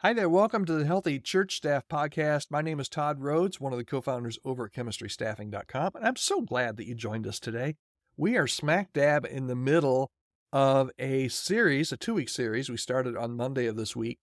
Hi there. Welcome to the Healthy Church Staff Podcast. My name is Todd Rhoades, one of the co-founders over at chemistrystaffing.com, and I'm so glad that you joined us today. We are smack dab in the middle of a series, a 2-week series we started on Monday of this week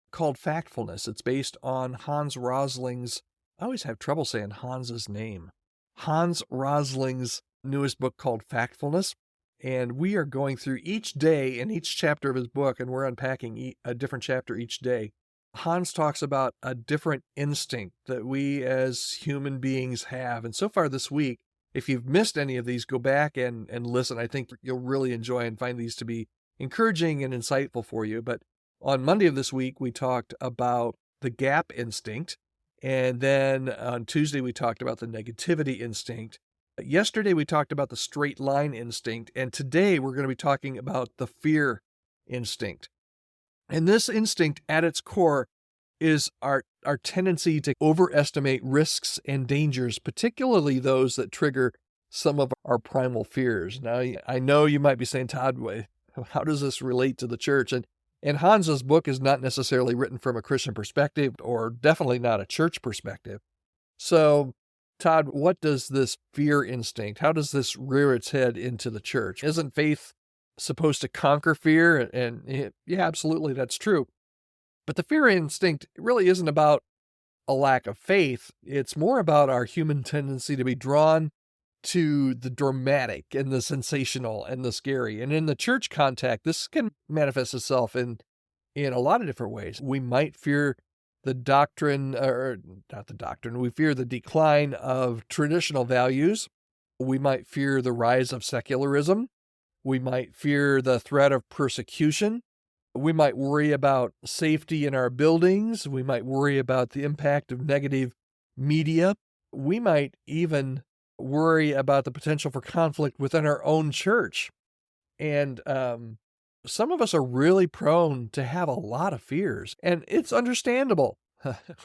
called Factfulness. It's based on Hans Rosling's, I always have trouble saying Hans's name, Hans Rosling's newest book called Factfulness. And we are going through each day in each chapter of his book, and we're unpacking a different chapter each day. Hans talks about a different instinct that we as human beings have. And so far this week, if you've missed any of these, go back and listen. I think you'll really enjoy and find these to be encouraging and insightful for you. But on Monday of this week, we talked about the gap instinct. And then on Tuesday, we talked about the negativity instinct. Yesterday, we talked about the straight line instinct. And today, we're going to be talking about the fear instinct. And this instinct at its core is our tendency to overestimate risks and dangers, particularly those that trigger some of our primal fears. Now, I know you might be saying, Todd, how does this relate to the church? And Hans's book is not necessarily written from a Christian perspective, or definitely not a church perspective. So, Todd, what does this fear instinct, how does this rear its head into the church? Isn't faith supposed to conquer fear? And yeah, absolutely, that's true. But the fear instinct really isn't about a lack of faith. It's more about our human tendency to be drawn to the dramatic and the sensational and the scary. And in the church context, this can manifest itself in a lot of different ways. We might fear the doctrine, or not the doctrine, we fear the decline of traditional values. We might fear the rise of secularism. We might fear the threat of persecution. We might worry about safety in our buildings. We might worry about the impact of negative media. We might even worry about the potential for conflict within our own church. And some of us are really prone to have a lot of fears, and it's understandable.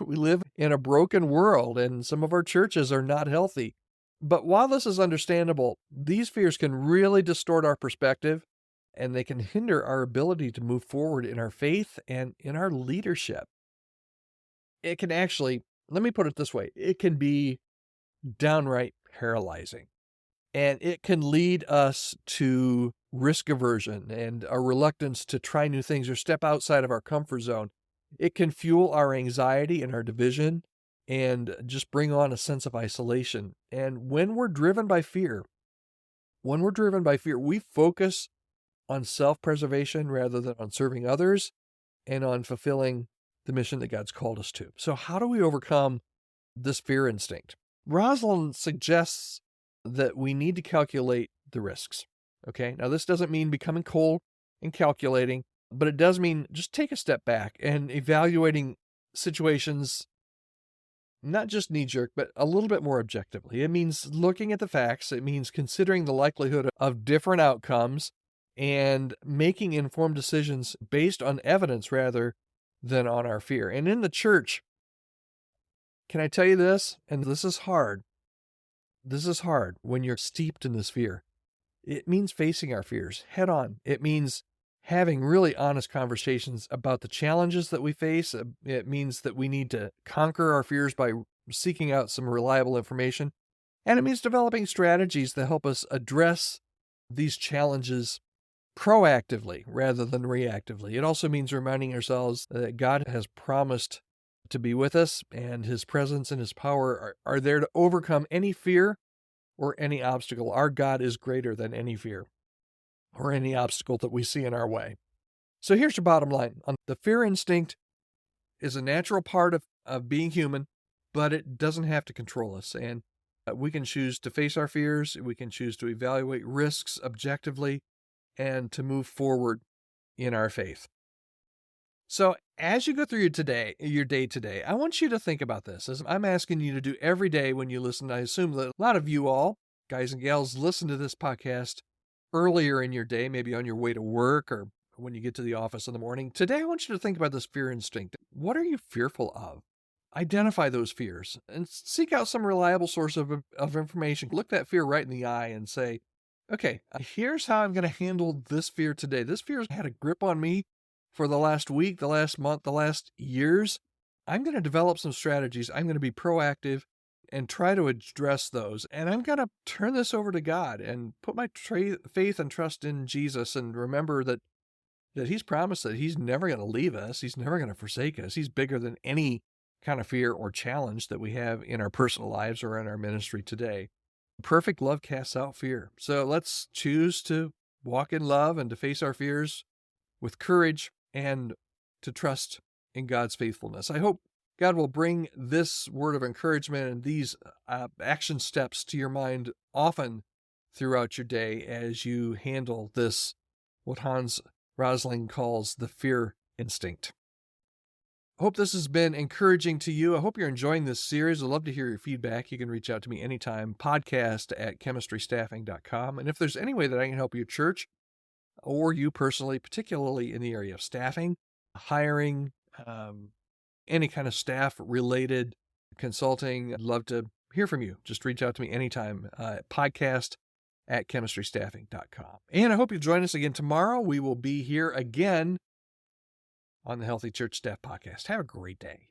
We live in a broken world, and some of our churches are not healthy. But while this is understandable, these fears can really distort our perspective, and they can hinder our ability to move forward in our faith and in our leadership. It can actually, let me put it this way, it can be downright paralyzing. And it can lead us to risk aversion and a reluctance to try new things or step outside of our comfort zone. It can fuel our anxiety and our division and just bring on a sense of isolation. And when we're driven by fear, we focus on self-preservation rather than on serving others and on fulfilling the mission that God's called us to. So how do we overcome this fear instinct? Rosalind suggests that we need to calculate the risks. Okay, now this doesn't mean becoming cold and calculating, but it does mean just take a step back and evaluating situations, not just knee-jerk, but a little bit more objectively. It means looking at the facts. It means considering the likelihood of different outcomes and making informed decisions based on evidence rather than on our fear. And in the church, can I tell you this? And this is hard. This is hard when you're steeped in this fear. It means facing our fears head on. It means having really honest conversations about the challenges that we face. It means that we need to conquer our fears by seeking out some reliable information. And it means developing strategies that help us address these challenges proactively rather than reactively. It also means reminding ourselves that God has promised to be with us, and His presence and His power are there to overcome any fear or any obstacle. Our God is greater than any fear or any obstacle that we see in our way. So here's your bottom line. The fear instinct is a natural part of being human, but it doesn't have to control us. And we can choose to face our fears. We can choose to evaluate risks objectively and to move forward in our faith. So as you go through your day today, I want you to think about this, as I'm asking you to do every day when you listen. I assume that a lot of you all, guys and gals, listen to this podcast earlier in your day, maybe on your way to work or when you get to the office in the morning. Today, I want you to think about this fear instinct. What are you fearful of? Identify those fears and seek out some reliable source of information. Look that fear right in the eye and say, okay, here's how I'm going to handle this fear today. This fear has had a grip on me for the last week, the last month, the last years, I'm going to develop some strategies. I'm going to be proactive and try to address those. And I'm going to turn this over to God and put my faith and trust in Jesus, and remember that he's promised that he's never going to leave us. He's never going to forsake us. He's bigger than any kind of fear or challenge that we have in our personal lives or in our ministry today. Perfect love casts out fear. So let's choose to walk in love and to face our fears with courage and to trust in God's faithfulness. I hope God will bring this word of encouragement and these action steps to your mind often throughout your day as you handle this, what Hans Rosling calls the fear instinct. I hope this has been encouraging to you. I hope you're enjoying this series. I'd love to hear your feedback. You can reach out to me anytime, podcast@chemistrystaffing.com. And if there's any way that I can help your church or you personally, particularly in the area of staffing, hiring, any kind of staff-related consulting, I'd love to hear from you. Just reach out to me anytime, podcast@chemistrystaffing.com. And I hope you'll join us again tomorrow. We will be here again on the Healthy Church Staff Podcast. Have a great day.